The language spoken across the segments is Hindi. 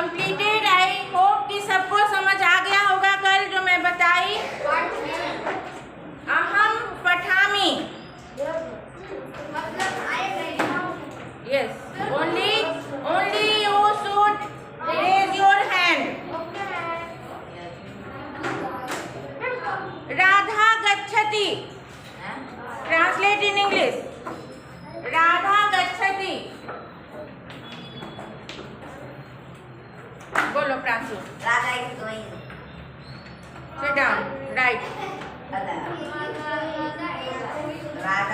कंप्लीटेड। आई होप कि सबको समझ आ गया होगा कल जो मैं बताई। अहम पठामी। Yes, only you should raise your hand. Radha गच्छति। Translate in English. राधा गच्छति। बोलो Pranshu. Radha is going. Sit down. Right. Radha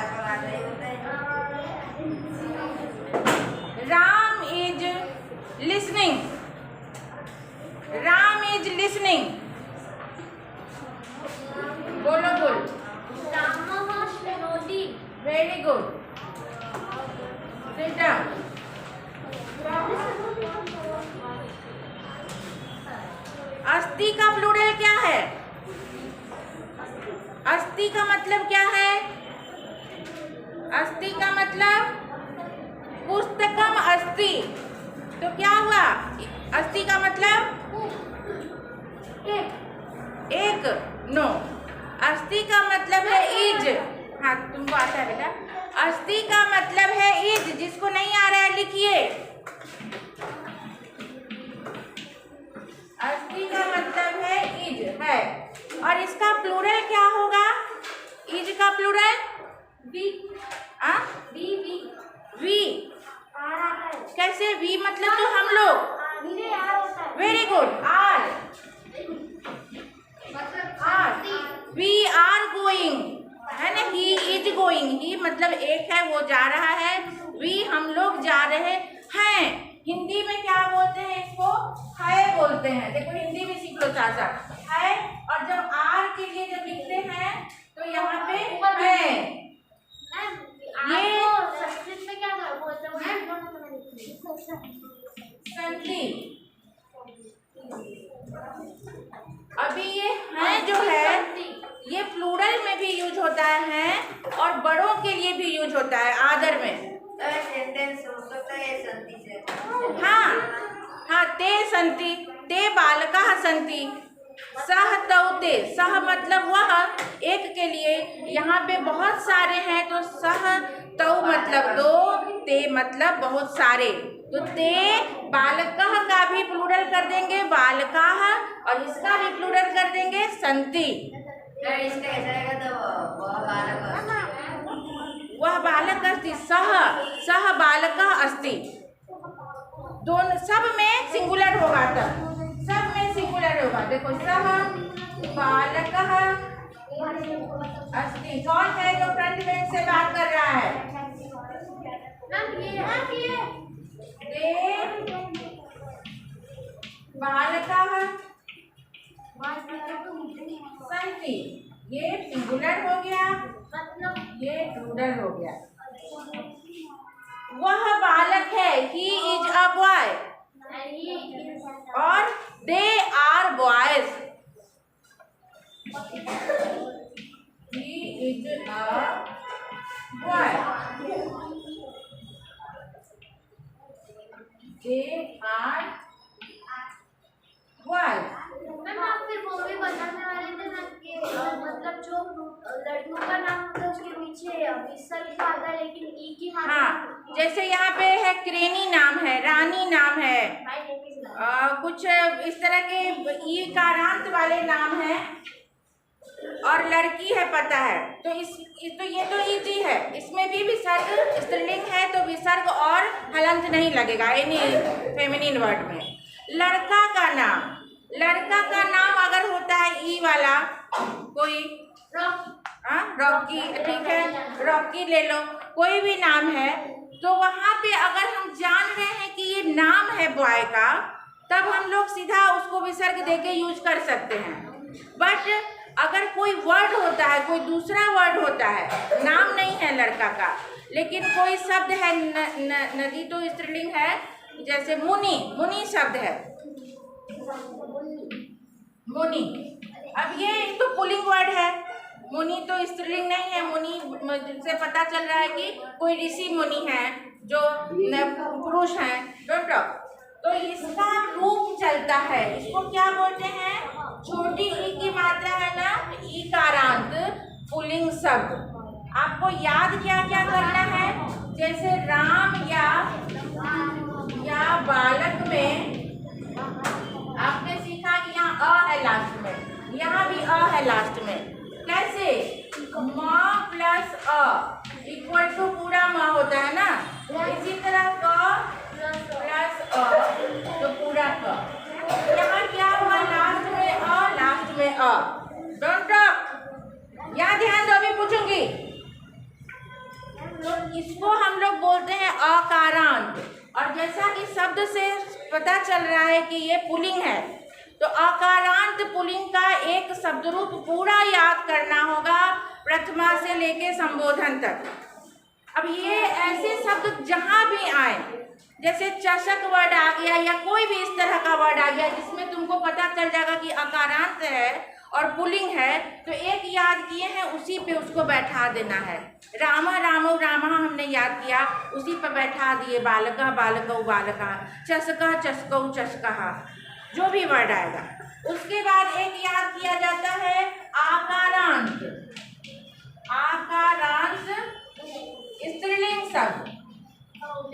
तो राधा ही होता है। Ram is listening. Ram is listening. बोलो बोल। रामः शृणोति। Very good. Sit down. अस्थि का प्लूरल क्या है? अस्थि का मतलब क्या है? अस्थि का मतलब पुस्तकम अस्ति। तो क्या हुआ? अस्थि का मतलब एक। नो, अस्थि का मतलब है इज। हाँ, तुमको आता है बेटा। अस्थि का मतलब है इज। जिसको नहीं आ रहा है लिखिए। अस्थि का मतलब है इज है। और इसका प्लूरल क्या होगा? इज का plural we. We we. Are आता है। कैसे? वी मतलब तो हम लोग। वीरे आर होता है। Very good. Are. Are. We are going है ना। He is going. ही मतलब एक है, वो जा रहा है। वी हम लोग जा रहे हैं। हिंदी में क्या बोलते हैं इसको? है बोलते हैं। देखो हिंदी में सीख लो चाचा। है। और जब आर के लिए जब लिखते हैं तो यहाँ पे है। ये संस्कृत में क्या बोलते हैं? संधि। अभी ये है जो है, ये प्लूरल में भी यूज होता है और बड़ों के लिए भी यूज होता है आदर में। सेंटेंस हो सकता है संधि से। हाँ, ते संति, ते बालकाः सन्ति, सह तौ ते। सह मतलब वह, एक के लिए। यहाँ पे बहुत सारे हैं तो सह तौ मतलब दो, ते मतलब बहुत सारे। तो ते बालकाः का भी प्लूरल कर देंगे बालकाः, और इसका भी प्लूरल कर देंगे संति। इसका ऐसा रहेगा तो वह बालक अस्ति। सह बालकः अस्ति। दोनों सब में सिंगुलर होगा। तब सब में सिंगुलर होगा। देखो सह बालकः अस्ति। कौन है जो फ्रंट बेंच से बात कर रहा है? ते बालकाः सन्ति। ये सिंगुलर हो गया, ये प्लूरल हो गया। वह बालक है। He is a boy. और they are boys. He is a boy. They are boys. Ma'am आप फिर वो भी बताने वाले थे ना कि मतलब जो लड़कियों का नाम होता है उसके पीछे विसर्ग आता है, लेकिन ई की मात्रा। हाँ, जैसे यहाँ पे है क्रेनी नाम है, रानी नाम है, कुछ इस तरह के ई कारांत वाले नाम है, और लड़की है पता है। तो तो ये तो इजी है। इसमें भी विसर्ग स्त्रीलिंग है तो विसर्ग और हलंत नहीं लगेगा एनी फेमिनिन वर्ड में। लड़का का नाम अगर होता है ई वाला कोई, रॉकी, ठीक है, रॉकी ले लो, कोई भी नाम है, तो वहाँ पे अगर हम जान रहे हैं कि ये नाम है बॉय का, तब हम लोग सीधा उसको विसर्ग देके यूज कर सकते हैं। बट अगर कोई वर्ड होता है, कोई दूसरा वर्ड होता है, नाम नहीं है लड़का का, लेकिन कोई शब्द है, नदी तो स्त्रीलिंग है, जैसे मुनि शब्द है, मुनि। अब ये तो पुल्लिंग वर्ड है, मुनि तो स्त्रीलिंग नहीं है। मुनि से पता चल रहा है कि कोई ऋषि मुनि है जो पुरुष हैं। Don't talk. तो इसका रूप मात्रा है, इसको क्या बोलते हैं? छोटी ई की मात्रा है ना, ईकारांत पुल्लिंग शब्द। आपको याद क्या क्या करना है? जैसे राम या बालक में आपने सीखा कि यहाँ अ है लास्ट में, यहाँ भी अ है लास्ट में। कैसे? म प्लस अ इक्वल टू पूरा म होता है ना, इसी तरह क प्लस अ तो पूरा क। यहाँ क्या हुआ? लास्ट में अ, लास्ट में अ। डोंट टॉक, यहाँ ध्यान दो, अभी पूछूंगी। तो इसको हम लोग बोलते हैं अकारांत। और जैसा कि शब्द से पता चल रहा है कि ये पुल्लिंग है, तो अकारांत पुल्लिंग का एक शब्द रूप पूरा याद करना होगा, प्रथमा से लेके संबोधन तक। अब ये ऐसे शब्द जहाँ भी आए, जैसे चषक वर्ड आ गया या कोई भी इस तरह का वर्ड आ गया जिसमें तुमको पता चल जाएगा कि अकारांत है और पुल्लिंग है, तो एक याद किए हैं, उसी पे उसको बैठा देना है। रामा रामो रामा हमने याद किया, उसी पर बैठा दिए। बालका बालकौ बालका, चषका चषकौ चषका, जो भी वर्ड आएगा। उसके बाद एक याद किया जाता है आकारांत। आकारांत स्त्रीलिंग शब्द,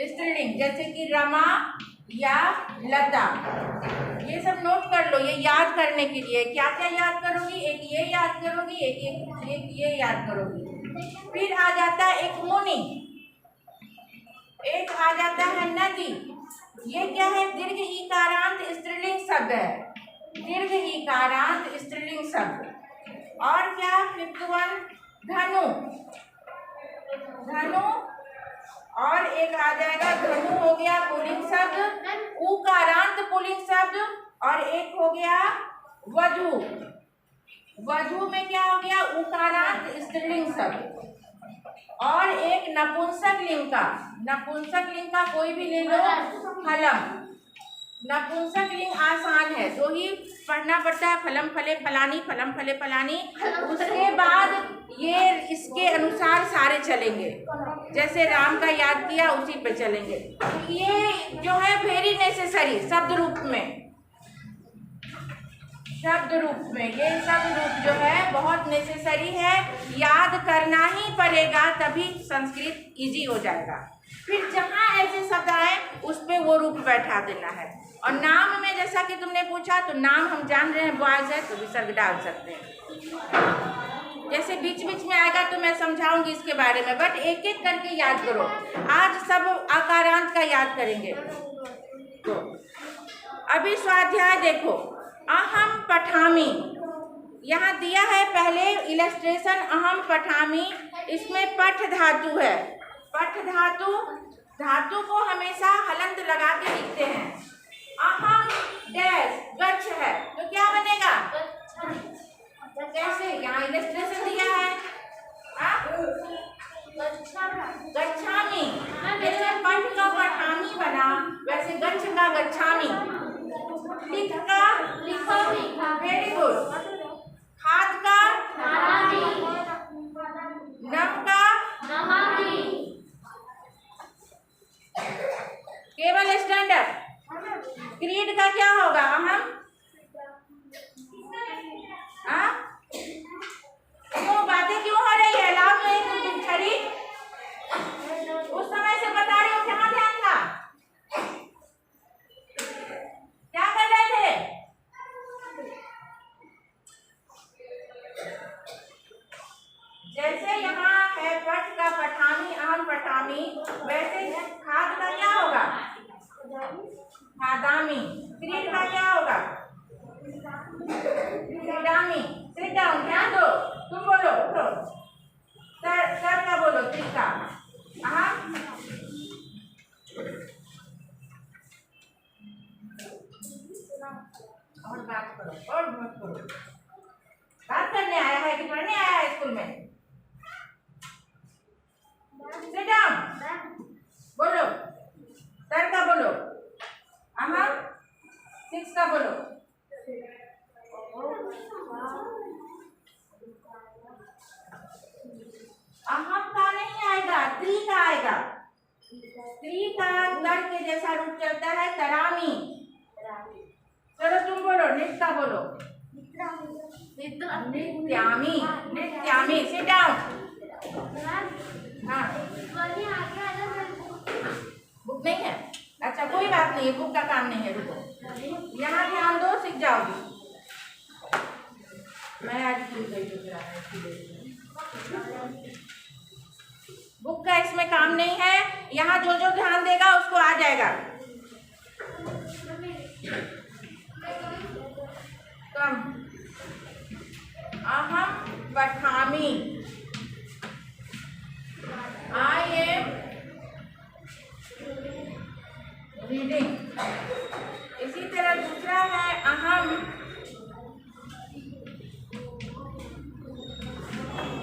स्त्रीलिंग, जैसे कि रमा या लता। ये सब नोट कर लो, ये याद करने के लिए। क्या क्या याद करोगी? एक ये याद करोगी, एक ये याद करोगी। फिर आ जाता है एक मुनि, एक आ जाता है नदी। ये क्या है? दीर्घ ईकारांत स्त्रीलिंग शब्द है, दीर्घ ईकारांत स्त्रीलिंग शब्द। और क्या? फिफ्थ वन धनु, धनु। और एक आ जाएगा धनु, हो गया पुल्लिंग शब्द, उकारांत पुल्लिंग शब्द। और एक हो गया वधु, वधु में क्या हो गया? उकारांत स्त्रीलिंग शब्द। और एक नपुंसक लिंग का, नपुंसक लिंग का कोई भी ले लो, फलम। नपुंसक लिंग आसान है, दो ही पढ़ना पड़ता है, फलम फले फलानी, फलम फले फलानी। उसके बाद ये इसके अनुसार सारे चलेंगे, जैसे राम का याद किया उसी पे चलेंगे। ये जो है वेरी नेसेसरी शब्द रूप में, शब्द रूप में ये शब्द रूप जो है बहुत नेसेसरी है, याद करना ही पड़ेगा, तभी संस्कृत इजी हो जाएगा। फिर जहाँ ऐसे शब्द आए उस पे वो रूप बैठा देना है। और नाम में जैसा कि तुमने पूछा, तो नाम हम जान रहे हैं बॉयज है तो विसर्ग डाल सकते हैं। जैसे बीच बीच में आएगा तो मैं समझाऊंगी इसके बारे में, बट एक एक करके याद करो। आज सब आकारांत का याद करेंगे। तो अभी स्वाध्याय देखो, अहम पठामी, यहाँ दिया है पहले इलस्ट्रेशन, अहम पठामी। इसमें पठ धातु है, पठ धातु, धातु को हमेशा हलंत लगा के लिखते हैं। अहम डैश गच्छ है, तो क्या बनेगा? कैसे? यहाँ इलस्ट्रेशन दिया है, गच्छामी। जैसे पठ का पठामी बना, वैसे गच्छ का गच्छामी। लिख का लिखोमी, वेरी गुड। खाद का नम का नमामि। केवल स्टैंडर्ड। क्रीड का क्या होगा? अहम क्यों बातें क्यों हो रही है? लाभ में छड़ी उस समय से बता रही हूँ, कहाँ ध्यान था? क्या कर रहे थे? जैसे यहाँ है पठ का पठामी, अहम पठामी, वैसे खाद का क्या होगा? खादामी। क्रीड का क्या होगा? क्रीडामी। सिट डाउन, ध्यान दो, तुम बोलो, उठो। सर का बोलो, त्रिका। और बात करो, और बात करो। बात करने आया है कि पढ़ने आया है स्कूल में? सिट डाउन, बोलो। सर का बोलो, अहम। सिक्स का बोलो। अहम का नहीं आएगा, त्रि का आएगा। त्रि का तर के जैसा रूप चलता है, तरामी। चलो नित्य बोलो। नित्यामी, नित्यामी, सिट डाउन। हाँ, बुक नहीं है? अच्छा कोई बात नहीं है, बुक का काम नहीं है, रुको। यहाँ ध्यान दो, सीख जाओगी। मैं आज भूल गई बुक का इसमें काम नहीं है। यहाँ जो जो ध्यान देगा उसको आ जाएगा। कम अहम पठामी, आई एम रीडिंग। इसी तरह दूसरा है अहम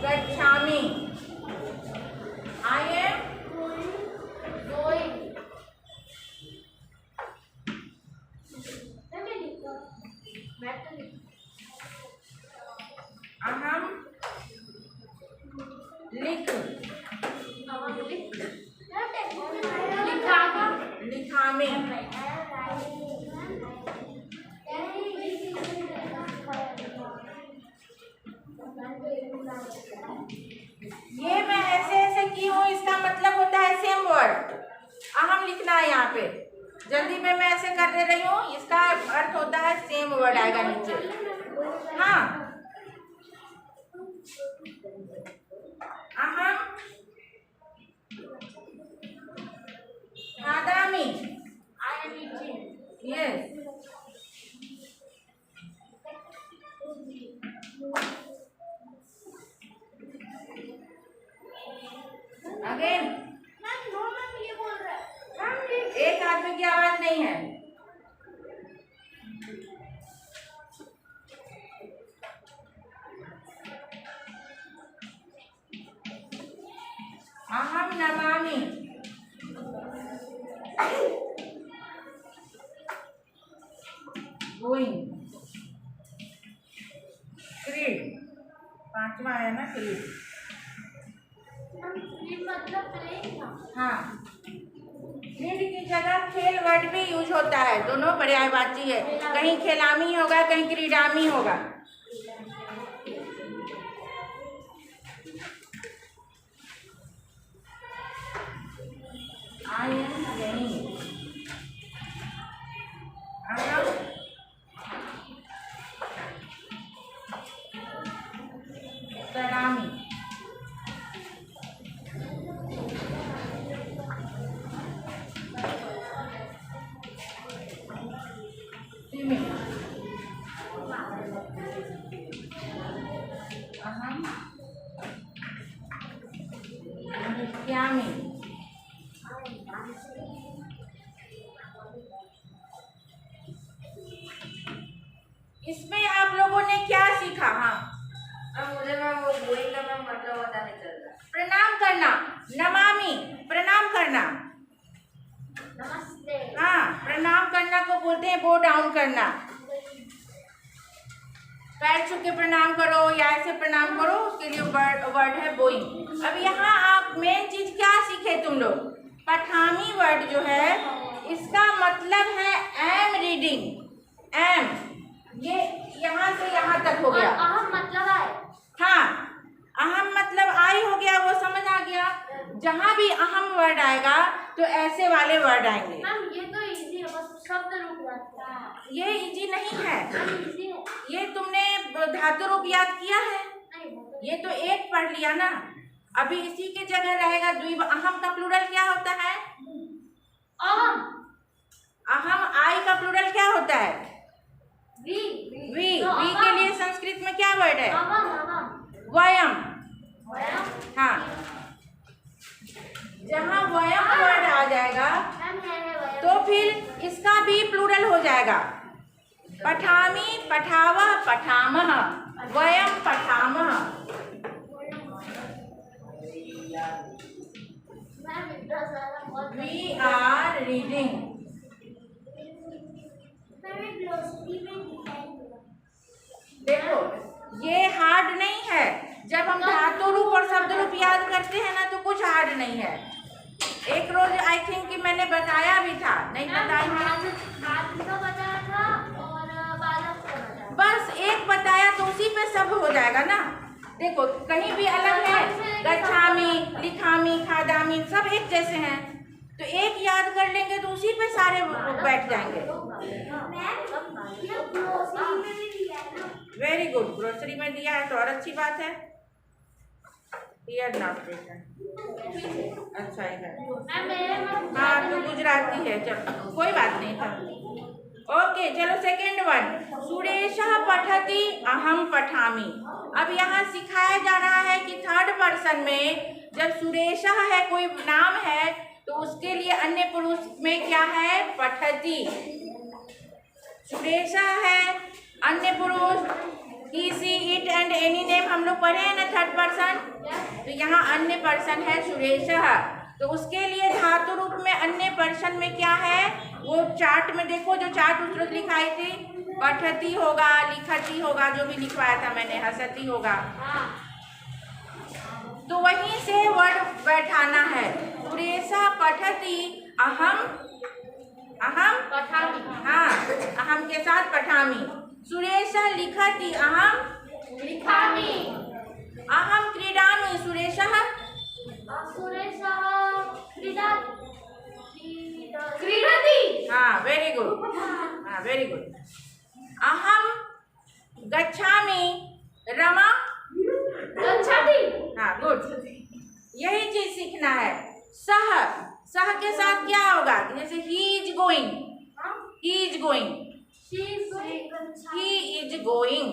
गच्छामी, आई एम गोइंग। अहम लिख, लिखामी। ये मैं ऐसे ऐसे की हूँ, इसका मतलब होता है सेम वर्ड। अहम लिखना है यहाँ पे, जल्दी में मैं ऐसे कर दे रही हूँ, इसका अर्थ होता है सेम वर्ड आएगा नीचे। हाँ, अहम खादामी, यस। अगेन एक आदमी की आवाज नहीं है। अहम नमामि, गोइंग। क्रीड, पांचवा है ना क्रीड। हाँ, क्रीड की जगह खेल वर्ड भी यूज होता है, दोनों पर्यायवाची है। कहीं खेलामी होगा, कहीं क्रीडामी होगा। आई एम प्लेइंग, तरामी, अहम नृत्यामी। इसमें आप लोगों ने क्या सीखा? हाँ, अब मुझे मैं वो गोइंग का मैं मतलब पता नहीं चल रहा। प्रणाम करना, नमामि, प्रणाम करना। नमस्ते। हाँ, प्रणाम करना को बोलते हैं बो डाउन करना। पैर छू के प्रणाम करो या ऐसे प्रणाम करो, उसके लिए वर्ड है बोइंग। अब यहाँ आप मेन चीज क्या सीखे तुम लोग? पठामी वर्ड जो है इसका मतलब है एम रीडिंग। एम, ये यहाँ से यहाँ तक हो गया। अहम मतलब आए। हाँ, अहम मतलब आई हो गया, वो समझ आ गया। जहाँ भी अहम वर्ड आएगा तो ऐसे वाले वर्ड आएंगे। मैम ये तो इजी है, बस शब्द रूप रहता है। ये इजी नहीं है, इजी है। ये तुमने धातु रूप याद किया है, ये तो एक पढ़ लिया ना। अभी इसी की जगह रहेगा द्विव। अहम का प्लूरल क्या होता है? अहम। अहम आई का प्लूरल क्या होता है? वी। वी। वी के लिए संस्कृत में क्या वर्ड है? वयम। हाँ, जहाँ वयम वर्ड आ जाएगा तो फिर इसका भी प्लूरल हो जाएगा। पठामी, पठावः, पठामः, वयम पठामः। We are reading। देखो ये हार्ड नहीं है। जब हम धातु रूप और शब्द रूप याद करते हैं ना तो कुछ हार्ड नहीं है। एक रोज आई थिंक कि मैंने बताया भी था, नहीं बताया था। बताया था और बाद सब हो जाएगा ना। देखो कहीं भी अलग है, गच्छामी, लिखामी, खादामी सब एक जैसे हैं, तो एक याद कर लेंगे तो उसी पे सारे बैठ जाएंगे। वेरी गुड, ग्रोसरी में दिया है तो और अच्छी बात है। अच्छा है, हाँ तो गुजराती है, चलो कोई बात नहीं था। ओके चलो सेकेंड वन, सुरेशः पठति अहम पठामि। अब यहाँ सिखाया जा रहा है कि थर्ड पर्सन में जब सुरेशः है कोई नाम है तो उसके लिए अन्य पुरुष में क्या है, पठति। सुरेशः है अन्य पुरुष, ही, सी, इट एंड एनी नेम हम लोग पढ़े हैं ना थर्ड पर्सन, तो यहाँ अन्य पर्सन है सुरेशः। तो उसके लिए धातु रूप में अन्य पर्सन में क्या है, वो चार्ट में देखो, जो चार्ट उस लिखाई थी, पठती होगा, लिखती होगा, जो भी लिखवाया था मैंने, हसती होगा, तो वहीं से वर्ड बैठाना है। सुरेशः पठति अहम पठामि, हाँ अहम के साथ पठामि। सुरेशः लिखति अहम लिखामि। अहम क्रीडामि, सुरेशः क्रीडति, हाँ वेरी गुड, हाँ वेरी गुड। अहम गच्छामि, रमा गच्छति, हाँ गुड। यही चीज सीखना है। सह के साथ क्या होगा, जैसे he is going, he is going, he is going.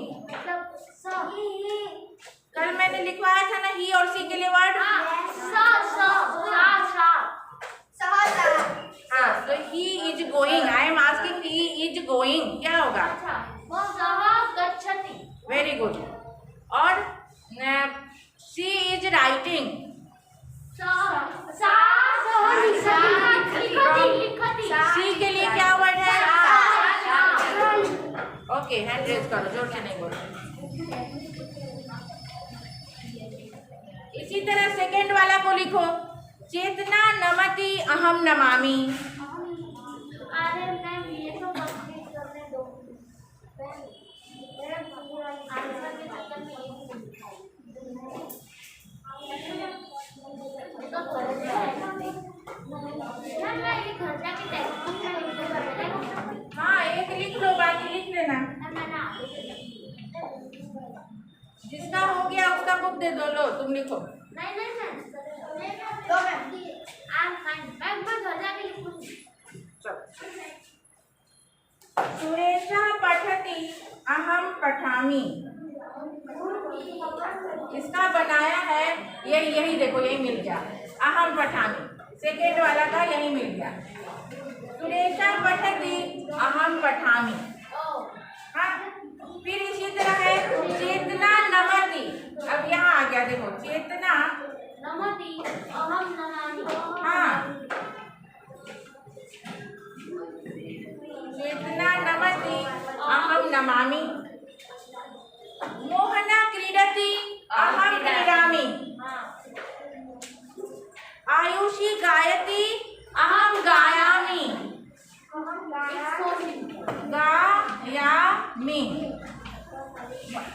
कल मैंने लिखवाया था ना ही और सी के लिए वर्ड, हाँ तो he is going, I am asking he is going, क्या होगा, वेरी गुड। और शी इज राइटिंग, सी के लिए क्या वर्ड है, ओके हैंड रेज करो, जोर से नहीं बोलो। इसी तरह सेकेंड वाला को लिखो, चेतना नमति अहम नमामि। अरे मैम ये तो कंप्लीट करने दो, आंसर के चक्कर में हाँ एक लिख लो, बाकी लिख लेना। जिसका हो गया उसका बुक दे दो, लो तुम लिखो। सुरेशः पठति अहम पठामि, इसका बनाया है यही देखो, यही मिल गया, अहम पठामि, सेकेंड वाला का यही मिल गया। सुरेशः पठति अहम पठामि, हाँ फिर इसी तरह है चेतना नमति। अब यहाँ आ गया देखो, चेतना नमति अहम नमामि, हाँ चेतना नमति अहम नमामि। मोहना क्रीडति अहम क्रीडामि। आयुषी गायति अहम गायामि, गायामि।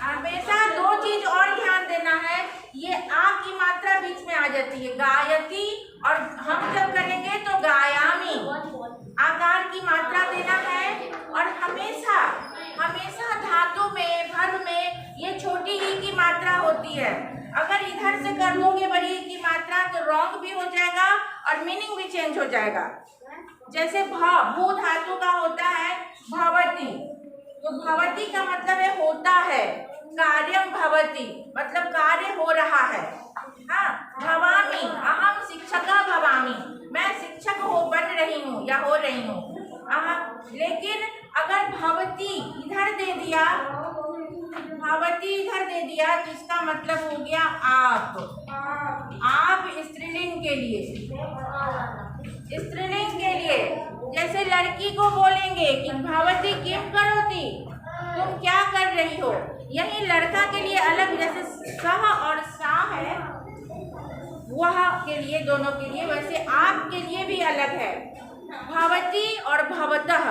हमेशा दो चीज और ध्यान देना है, ये आ की मात्रा बीच में आ जाती है, गायति, और हम जब करेंगे तो गायामी, आकार की मात्रा देना है। और हमेशा धातु में, भर में ये छोटी ई की मात्रा होती है। अगर इधर से कर लोगे बड़ी ई की मात्रा तो रॉन्ग भी हो जाएगा और मीनिंग भी चेंज हो जाएगा। जैसे भू धातु का होता है भवति, तो भवति का मतलब है होता है, कार्यम भवति मतलब कार्य हो रहा है। हाँ भवामी, अहम शिक्षका भवामी, मैं शिक्षक बन रही हूँ या हो रही हूँ। लेकिन अगर भवती इधर दे दिया, भवती इधर दे दिया तो इसका मतलब हो गया आप स्त्रीलिंग के लिए, स्त्रीलिंग के लिए। जैसे लड़की को बोलेंगे कि भवती किम करोति, तुम क्या कर रही हो। यही लड़का के लिए अलग, जैसे सह और सा है वह के लिए, दोनों के लिए, वैसे आपके लिए भी अलग है। भवती और भवतः,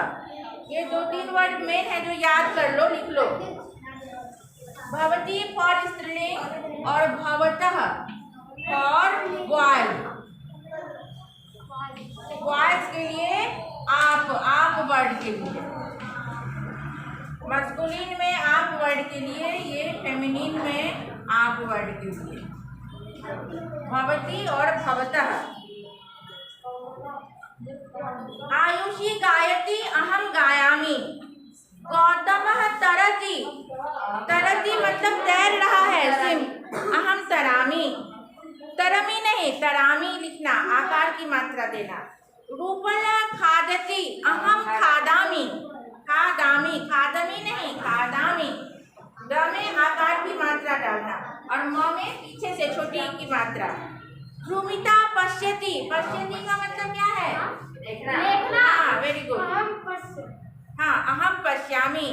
ये 2-3 वर्ड मेन है जो याद कर लो, लिख लो। भवती फॉर स्त्रीलिंग और भवतः फॉर बॉयज। बॉयज के लिए आप वर्ड के लिए, मस्कुलिन में आप वर्ड के लिए, ये फेमिनिन में आप वर्ड के लिए, भवती और भवतः। आयुषी गायति अहम गायामि। गौतमः तरति। तरति मतलब तैर रहा है, सिम। अहम तरामि। तरमी नहीं, तरामी लिखना, आकार की मात्रा देना। रूपल खादति। अहम खादामि। खादामी, खादमी नहीं, खादामी। द में आकार की मात्रा डालना और म में पीछे से छोटी की मात्रा। ध्रुमिता पश्यति। पश्यति का मतलब क्या है? देखना। हाँ, वेरी गुड। हाँ, अहम पश्यामि।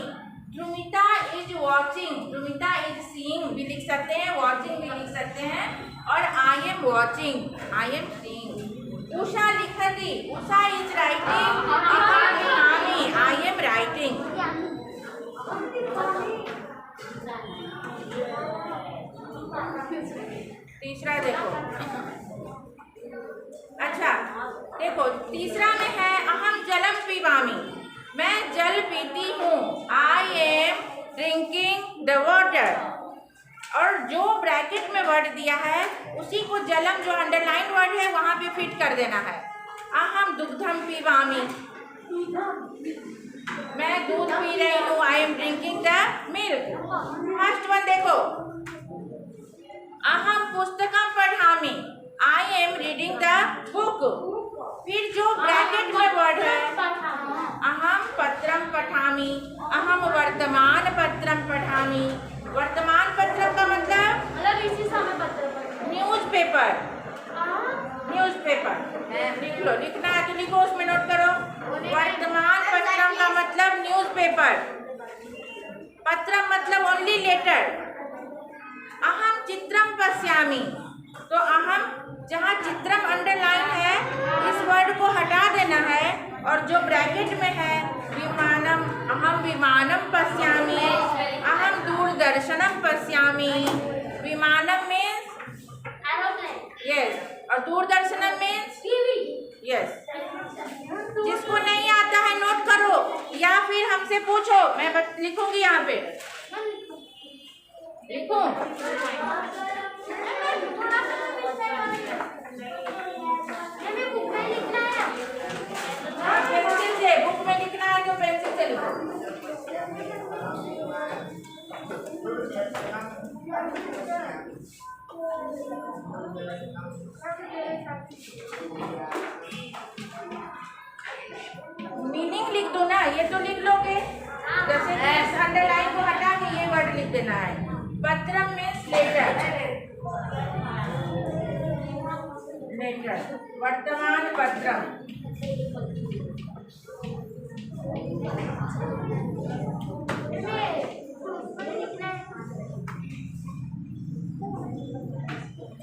ध्रुमिता इज वॉचिंग। ध्रुमिता इज सीइंग भी लिख सकते हैं, वॉचिंग भी लिख सकते हैं, और I am watching, I am seeing. Usha लिखति। Usha is writing. अहम लिखामि, आई एम राइटिंग। तीसरा देखो। अच्छा देखो, तीसरा में है अहम जलम पीबामी। मैं जल पीती हूँ। I am drinking the water. और जो ब्रैकेट में वर्ड दिया है उसी को जलम, जो अंडरलाइन वर्ड है वहाँ पे फिट कर देना है। अहम दुग्धम पीबामी। मैं दूध पी रही हूँ। I am drinking the milk. First one देखो, अहम पुस्तकम पढ़ामि। I am reading the book. फिर जो ब्रैकेट में वर्ड है, अहम पत्रम पठामि। अहम वर्तमान पत्रम पठामि। वर्तमान पत्रम का मतलब इसी समय पत्र न्यूज़पेपर। न्यूज़पेपर लिख लो, लिखना है तो लिखो, उसमें नोट करो। वर्तमान पत्रम का मतलब न्यूज़पेपर। पत्रम मतलब ओनली लेटर। अहम चित्रम पश्यामि। तो अहम, जहाँ चित्रम अंडरलाइन है इस वर्ड को हटा देना है, और जो ब्रैकेट में है विमानम, अहम विमानम पश्यामि। अहम दूरदर्शनम पश्यामि। विमानम मीन्स यस, और दूरदर्शनम मीन्स यस। जिसको नहीं आता है नोट करो या फिर हमसे पूछो, मैं लिखूंगी यहाँ पे। लिखूं? हाँ, पेंसिल से, बुक में लिखना है तो पेंसिल से लिखो। मीनिंग लिख दो ना, ये तो लिख लोगे। जैसे इस अंडरलाइन को हटा के ये वर्ड लिख देना है। पत्रम मीन्स लेटर। लेटर। वर्तमान पत्रम।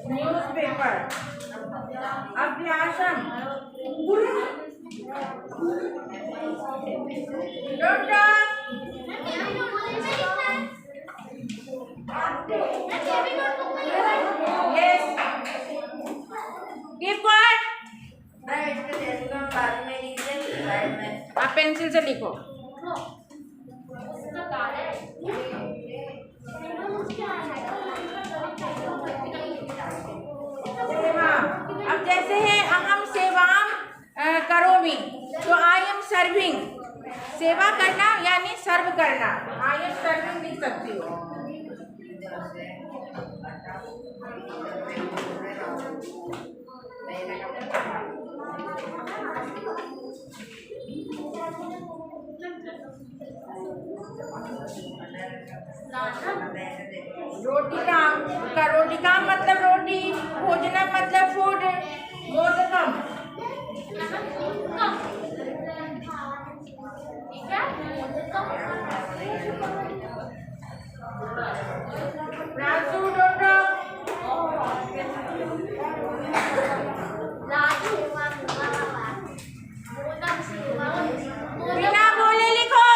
न्यूज़पेपर। अभ्यासम। Yes. Keep quiet. आप पेंसिल से लिखो। अब जैसे है अहम सेवाम करोमि, तो आई एम सर्विंग। सेवा करना यानी सर्व करना, आई एम सर्विंग लिख सकती हो। रोटिकाम का रोटिकाम मतलब रोटी, भोजनम मतलब फूड, मोदकम राजू डोडो बिना बोले लिखो।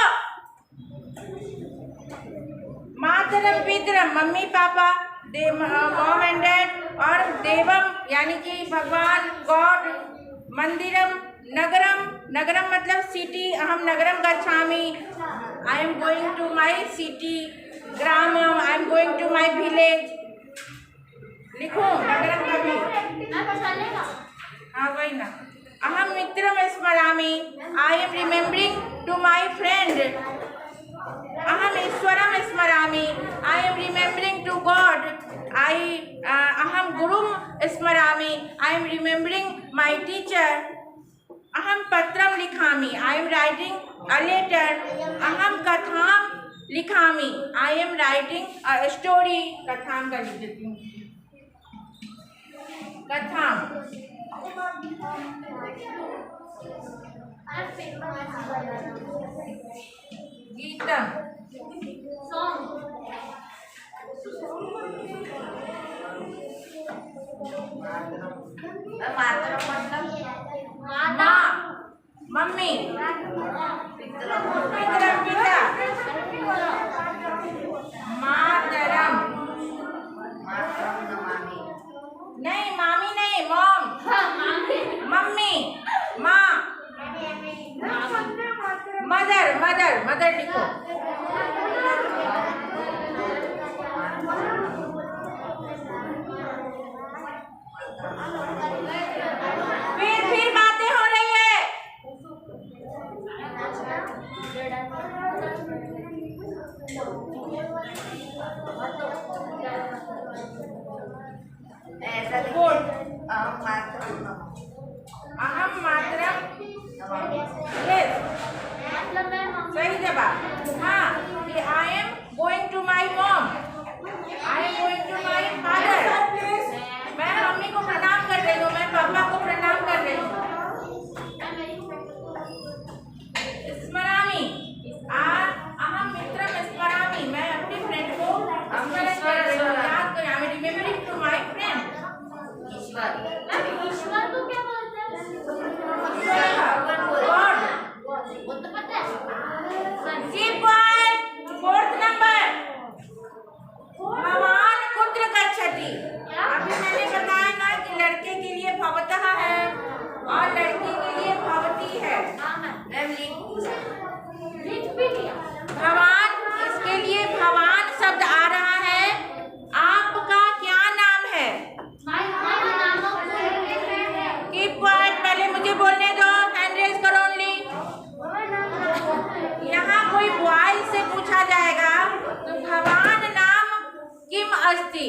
मातरम मातरम पितरम मम्मी पापा, मॉम एंड डैड, और देवम यानी कि भगवान गॉड, मंदिरम नगरम, नगरम मतलब सिटी, अहम नगरम गच्छामि, I am going to my city, ग्रामम I am going to my village. लिखो नगरम का भी, हाँ वही ना। अहम मित्रम स्मरामि, I am remembering to my friend. अहम ईश्वरम स्मरामि, I am remembering to God. अहम गुरुम स्मरामि, I am remembering my teacher. अहम पत्रम लिखामि, I am writing a letter. अहम कथाम लिखामि, I am writing a story. कथाम का लिख देती हूँ, कथाम। गीतम, मातरम मतलब माँ मम्मी, पितरम पिता, मातरम मातरम नमामि। नहीं, मामी नहीं, मॉम, मम्मी, माँ, मदर, मदर, मदर लिखो। फिर बातें हो रही है। ऐसा बोल। मातरम नमामि। अहम मातरम नमामि। यस, सही जवाब। हाँ, कि I am going to my mom, I am going to my father. मैं मम्मी को प्रणाम कर रही हूँ, मैं पापा को प्रणाम कर रही हूँ। स्मरामि, अहम मित्रम स्मरामि, मैं अपने फ्रेंड को स्मरण कर रही हूँ, याद कर, I am remembering to my friend. ईश्वर को क्या बोलते हैं? गॉड। वो तो पता है। Keep quiet. फोर्थ नंबर, भवान कुत्र गच्छति। अभी मैंने बताया ना कि लड़के के लिए भवतः है और लड़की के लिए भवती है। लिख भी लिया। भवान, इसके लिए भवान शब्द आ रहा है। आपका क्या नाम है? कीप क्वाइट, पहले मुझे बोलने दो, हैंड रेज करो ओनली। यहाँ कोई बॉय से पूछा जाएगा तो भवान नाम किम अस्ति,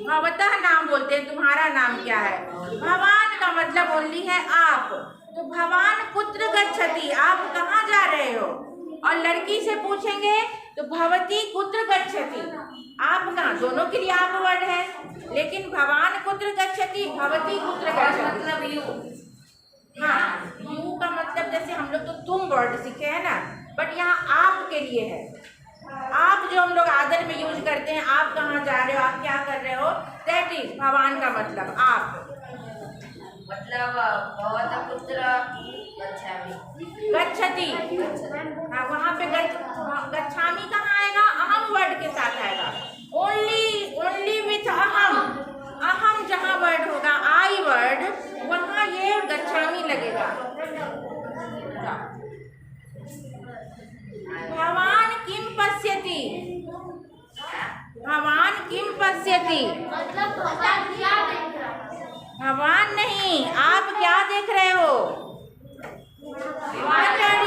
भवतः नाम बोलते हैं, तुम्हारा नाम क्या है। भवान का मतलब ओनली है आप, तो भवान कुत्र गच्छति, आप कहाँ जा रहे हो। और लड़की से पूछेंगे तो भवती कुत्र गच्छति, आप कहाँ, दोनों के लिए आप वर्ड है, लेकिन भवान कुत्र गच्छति, भवती कुत्र गच्छति मतलब यू। हाँ, यू का मतलब जैसे हम लोग तो तुम वर्ड सीखे हैं ना, बट यहाँ आप के लिए है। आप जो हम लोग आदर में यूज करते हैं, आप कहाँ जा रहे हो, आप क्या कर रहे हो, दैट इज भवान का मतलब आप। मतलब भवतः पुत्र गच्छामि। गच्छति, हाँ वहाँ पे गच्छामी कहाँ आएगा, अहम वर्ड के साथ आएगा। ओनली विथ अहम, अहम जहाँ वर्ड होगा, आई वर्ड, वहाँ ये गच्छामी लगेगा। भवान किम पश्यति, भवान किम पश्यति, मतलब भगवान क्या देख रहा है? भगवान नहीं, आप क्या देख रहे हो। वाटर